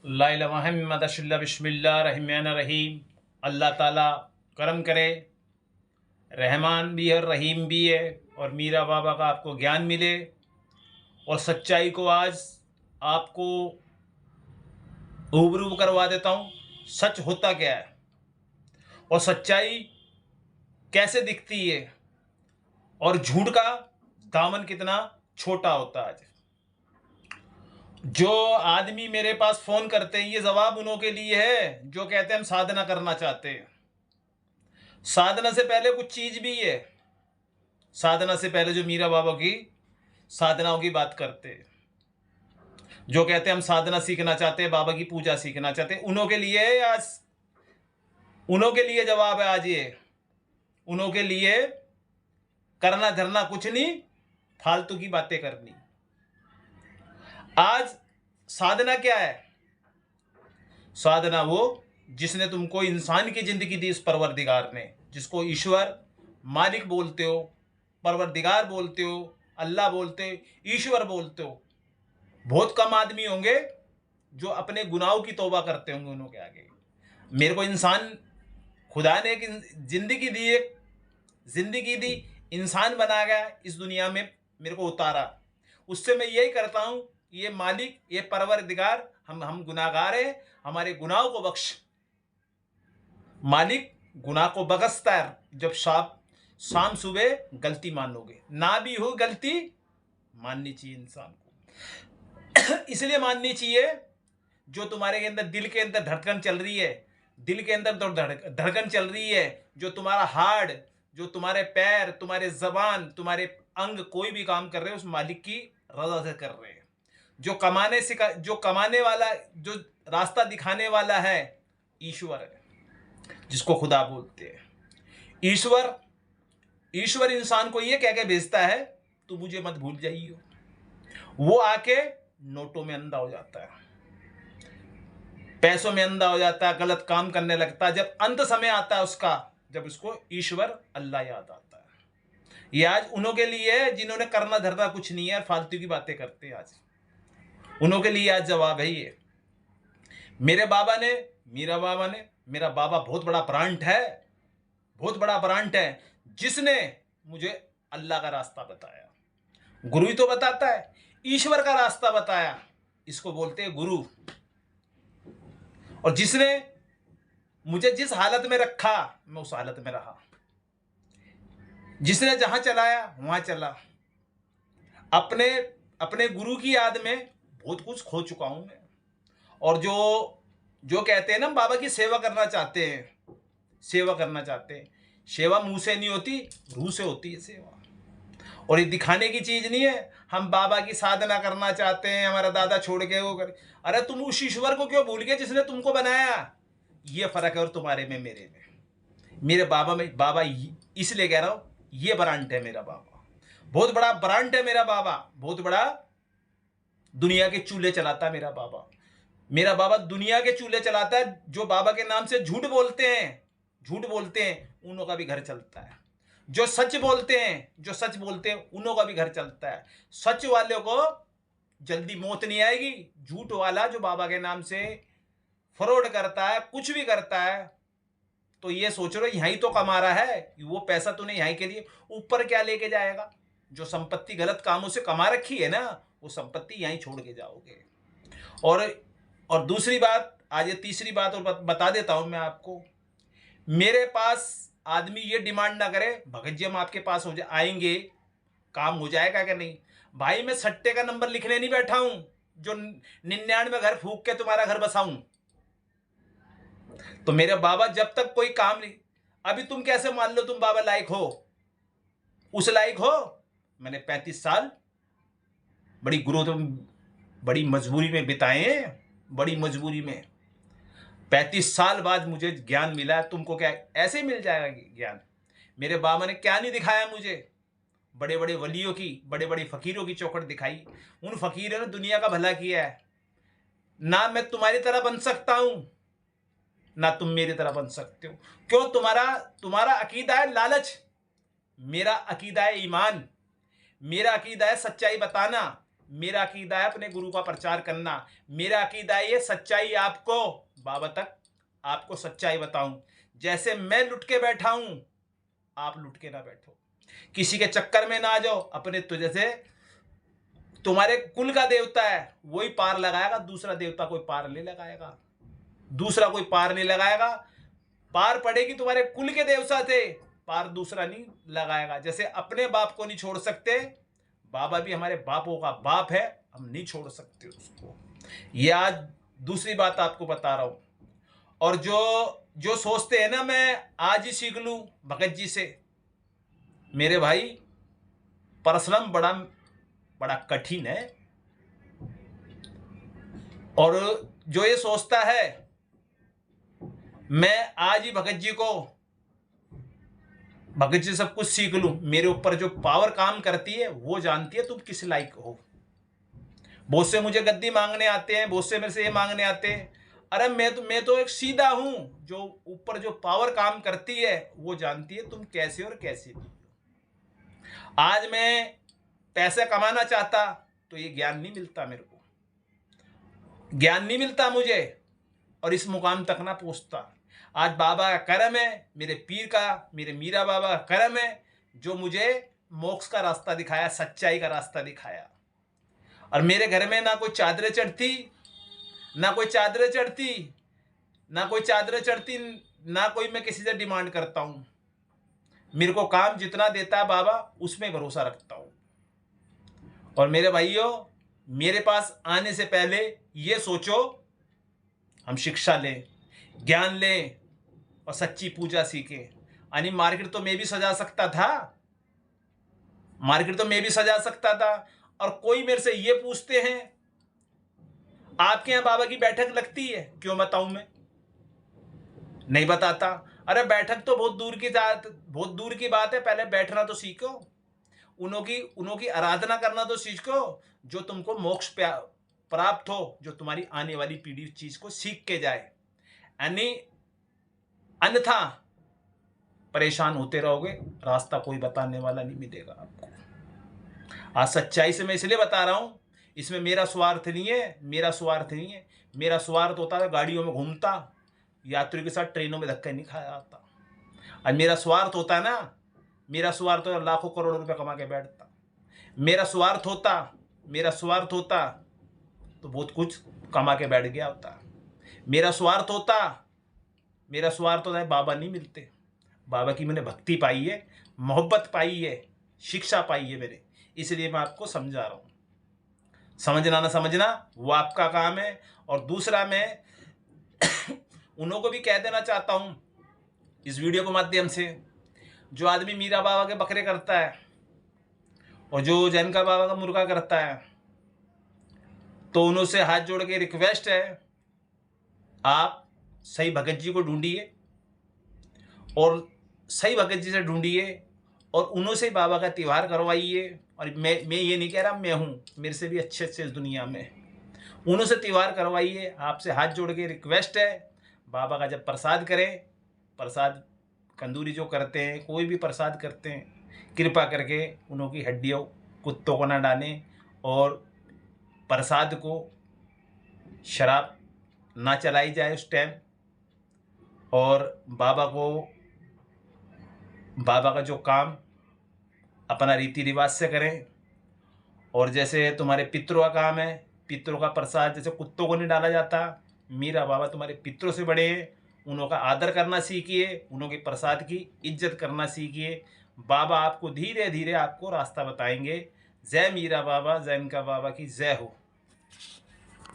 ला इलाहा इल्लल्लाह बिस्मिल्लाहिर्रहमानिर्रहीम। अल्लाह ताला करम करे, रहमान भी है और रहीम भी है, और मीरा बाबा का आपको ज्ञान मिले और सच्चाई को आज आपको रूबरू करवा देता हूँ। सच होता क्या है और सच्चाई कैसे दिखती है और झूठ का दामन कितना छोटा होता है। जो आदमी मेरे पास फोन करते हैं, ये जवाब उन्हों के लिए है जो कहते हैं हम साधना करना चाहते हैं। साधना से पहले कुछ चीज भी है। साधना से पहले जो मीरा बाबा की साधनाओं की बात करते हैं, जो कहते हैं हम साधना सीखना चाहते हैं, बाबा की पूजा सीखना चाहते हैं, उन्हों के लिए है आज। उन्हों के लिए जवाब है आज ये। उन्हों के लिए करना धरना कुछ नहीं, फालतू की बातें करनी। आज साधना क्या है? साधना वो जिसने तुमको इंसान की जिंदगी दी, इस परवरदिगार ने, जिसको ईश्वर मालिक बोलते हो, परवरदिगार बोलते हो, अल्लाह बोलते हो, ईश्वर बोलते हो। बहुत कम आदमी होंगे जो अपने गुनाहों की तौबा करते होंगे उन्होंने आगे। मेरे को इंसान, खुदा ने एक जिंदगी दी, एक जिंदगी दी, इंसान बना गया, इस दुनिया में मेरे को उतारा। उससे मैं यही करता हूं, ये मालिक, ये परवरदिगार, हम गुनाहगार हैं, हमारे गुनाहों को बख्श। मालिक गुनाह को बख्शता है जब शाम सुबह गलती मानोगे। ना भी हो गलती, माननी चाहिए इंसान को। इसलिए माननी चाहिए जो तुम्हारे के अंदर, दिल के अंदर धड़कन चल रही है, दिल के अंदर तो धड़कन चल रही है, जो तुम्हारा हार्ट, जो तुम्हारे पैर, तुम्हारे जबान, तुम्हारे अंग कोई भी काम कर रहे हैं, उस मालिक की रजा से कर रहे हैं। जो कमाने वाला, जो रास्ता दिखाने वाला है, ईश्वर है, जिसको खुदा बोलते हैं। ईश्वर इंसान को ये कह के भेजता है तू मुझे मत भूल जाइयो। वो आके नोटों में अंधा हो जाता है, पैसों में अंधा हो जाता है, गलत काम करने लगता है। जब अंत समय आता है उसका, जब उसको ईश्वर अल्लाह याद आता है। ये आज उन्हों के लिए है जिन्होंने करना धरना कुछ नहीं है और फालतू की बातें करते हैं। आज उन्हों के लिए आज जवाब है ये। मेरे बाबा ने, मीरा बाबा ने, मेरा बाबा बहुत बड़ा ब्रांड है, बहुत बड़ा ब्रांड है, जिसने मुझे अल्लाह का रास्ता बताया। गुरु ही तो बताता है, ईश्वर का रास्ता बताया, इसको बोलते हैं गुरु। और जिसने मुझे जिस हालत में रखा, मैं उस हालत में रहा। जिसने जहां चलाया वहां चला। अपने गुरु की याद में बहुत कुछ खो चुका हूं मैं। और जो कहते हैं ना, बाबा की सेवा करना चाहते हैं, सेवा करना चाहते हैं, सेवा मुंह से नहीं होती, रूह से होती है सेवा। और ये दिखाने की चीज नहीं है, हम बाबा की साधना करना चाहते हैं, हमारा दादा छोड़ के वो करे। अरे तुम उस ईश्वर को क्यों भूल गए जिसने तुमको बनाया? ये फर्क है और तुम्हारे में, मेरे में। मेरे बाबा में, बाबा इसलिए कह रहा हूं, ये ब्रांड है मेरा बाबा, बहुत बड़ा ब्रांड है मेरा बाबा, बहुत बड़ा दुनिया के चूल्हे चलाता है मेरा बाबा। मेरा बाबा दुनिया के चूल्हे चलाता है। जो बाबा के नाम से झूठ बोलते हैं, उन्हों का भी घर चलता है। जो सच बोलते हैं, उन्हों का भी घर चलता है। सच वाले को जल्दी मौत नहीं आएगी। झूठ वाला जो बाबा के नाम से फ्रॉड करता है, कुछ भी करता है, तो ये सोच रहे यहीं तो कमा रहा है, वो पैसा तूने यहीं के लिए, ऊपर क्या लेके जाएगा? जो संपत्ति गलत कामों से कमा रखी है ना, वो संपत्ति यहीं छोड़ के जाओगे। और दूसरी बात, आज ये तीसरी बात और बता देता हूं मैं आपको। मेरे पास आदमी ये डिमांड ना करे भगत जी हम आपके पास आएंगे, काम हो जाएगा क्या? नहीं भाई, मैं सट्टे का नंबर लिखने नहीं बैठा हूं जो 99 घर फूक के तुम्हारा घर बसाऊं। तो मेरे बाबा जब तक कोई काम नहीं, अभी तुम कैसे मान लो तुम बाबा लायक हो, उस लायक हो? मैंने 35 साल बड़ी गुरु, बड़ी मजबूरी में बिताए हैं, बड़ी मजबूरी में। 35 साल बाद मुझे ज्ञान मिला है। तुमको क्या ऐसे ही मिल जाएगा ज्ञान? मेरे बाबा ने क्या नहीं दिखाया मुझे? बड़े बड़े वलियों की, बड़े बड़े फकीरों की चौखट दिखाई। उन फकीरों ने दुनिया का भला किया है। ना मैं तुम्हारी तरह बन सकता हूं, ना तुम मेरी तरह बन सकते हो। क्यों? तुम्हारा अकीदा है लालच, मेरा अकीदा है ईमान, मेरा अकीदा है सच्चाई बताना, मेरा अकीदा है अपने गुरु का प्रचार करना। मेरा अकीदा है ये सच्चाई आपको बाबा तक आपको सच्चाई बताऊं। जैसे मैं लुट के बैठा हूं, आप लुट के ना बैठो, किसी के चक्कर में ना आ जाओ। अपने तुझे से तुम्हारे कुल का देवता है वही पार लगाएगा, दूसरा देवता कोई पार नहीं लगाएगा, दूसरा कोई पार नहीं लगाएगा। पार पड़ेगी तुम्हारे कुल के देवता से, पार दूसरा नहीं लगाएगा। जैसे अपने बाप को नहीं छोड़ सकते, बाबा भी हमारे बापों का बाप है, हम नहीं छोड़ सकते उसको। ये आज दूसरी बात आपको बता रहा हूं। और जो सोचते हैं ना मैं आज ही सीख लूं भगत जी से, मेरे भाई परिश्रम बड़ा बड़ा कठिन है। और जो ये सोचता है मैं आज ही भगत जी सब कुछ सीख लूं, मेरे ऊपर जो पावर काम करती है वो जानती है तुम किस लायक हो। बहुत से मुझे गद्दी मांगने आते हैं, बहुत से मेरे से ये मांगने आते हैं। अरे मैं तो एक सीधा हूं, जो ऊपर जो पावर काम करती है वो जानती है तुम कैसे और कैसे नहीं। आज मैं पैसे कमाना चाहता तो ये ज्ञान नहीं मिलता, मेरे को ज्ञान नहीं मिलता मुझे, और इस मुकाम तक ना पहुंचता। आज बाबा का करम है, मेरे पीर का, मेरे मीरा बाबा का करम है, जो मुझे मोक्ष का रास्ता दिखाया, सच्चाई का रास्ता दिखाया। और मेरे घर में ना कोई चादरें चढ़ती, ना कोई चादरें चढ़ती, ना कोई चादरें चढ़ती, ना कोई मैं किसी से डिमांड करता हूं। मेरे को काम जितना देता है बाबा उसमें भरोसा रखता हूं। और मेरे भाइयों, मेरे पास आने से पहले ये सोचो हम शिक्षा लें, ज्ञान लें और सच्ची पूजा सीखें। यानी मार्केट तो मैं भी सजा सकता था, मार्केट तो मैं भी सजा सकता था। और कोई मेरे से ये पूछते हैं आपके यहाँ बाबा की बैठक लगती है, क्यों बताऊं मैं, नहीं बताता। अरे बैठक तो बहुत दूर की बात है, पहले बैठना तो सीखो, उन्हों की आराधना करना तो सीखो, जो तुमको मोक्ष प्राप्त हो, जो तुम्हारी आने वाली पीढ़ी चीज को सीख के जाए। यानी अन्यथा परेशान होते रहोगे, रास्ता कोई बताने वाला नहीं मिलेगा आपको। आज सच्चाई से मैं इसलिए बता रहा हूं, इसमें मेरा स्वार्थ नहीं है, मेरा स्वार्थ नहीं है। मेरा स्वार्थ होता है गाड़ियों में घूमता, यात्रियों के साथ ट्रेनों में धक्का नहीं खाया आता। और मेरा स्वार्थ होता है ना, मेरा स्वार्थ होता लाखों करोड़ों रुपए कमा के बैठता। मेरा स्वार्थ होता तो बहुत कुछ कमा के बैठ गया होता। मेरा स्वार्थ होता है बाबा नहीं मिलते। बाबा की मैंने भक्ति पाई है, मोहब्बत पाई है, शिक्षा पाई है मेरे, इसलिए मैं आपको समझा रहा हूं। समझना ना समझना वो आपका काम है। और दूसरा मैं उन्हों को भी कह देना चाहता हूं इस वीडियो के माध्यम से, जो आदमी मीरा बाबा के बकरे करता है और जो जैन का बाबा का मुर्गा करता है, तो उन्हों से हाथ जोड़ के रिक्वेस्ट है, आप सही भगत जी को ढूंढिए और सही भगत जी से ढूंढिए और उन्हों से बाबा का त्यौहार करवाइए। और मैं ये नहीं कह रहा मैं हूँ, मेरे से भी अच्छे इस दुनिया में, उन्हों से त्यौहार करवाइए। आपसे हाथ जोड़ के रिक्वेस्ट है, बाबा का जब प्रसाद करें, प्रसाद कंदूरी जो करते हैं, कोई भी प्रसाद करते हैं, कृपा करके उन्हों की हड्डियों कुत्तों को ना डालें और प्रसाद को शराब ना चलाई जाए उस टाइम। और बाबा का जो काम अपना रीति रिवाज से करें। और जैसे तुम्हारे पितरों का काम है, पितरों का प्रसाद जैसे कुत्तों को नहीं डाला जाता, मीरा बाबा तुम्हारे पितरों से बड़े हैं, उन्हों का आदर करना सीखिए, उन्हों के प्रसाद की इज्जत करना सीखिए। बाबा आपको धीरे धीरे आपको रास्ता बताएंगे। जय मीरा बाबा, जय इनका बाबा की जय हो।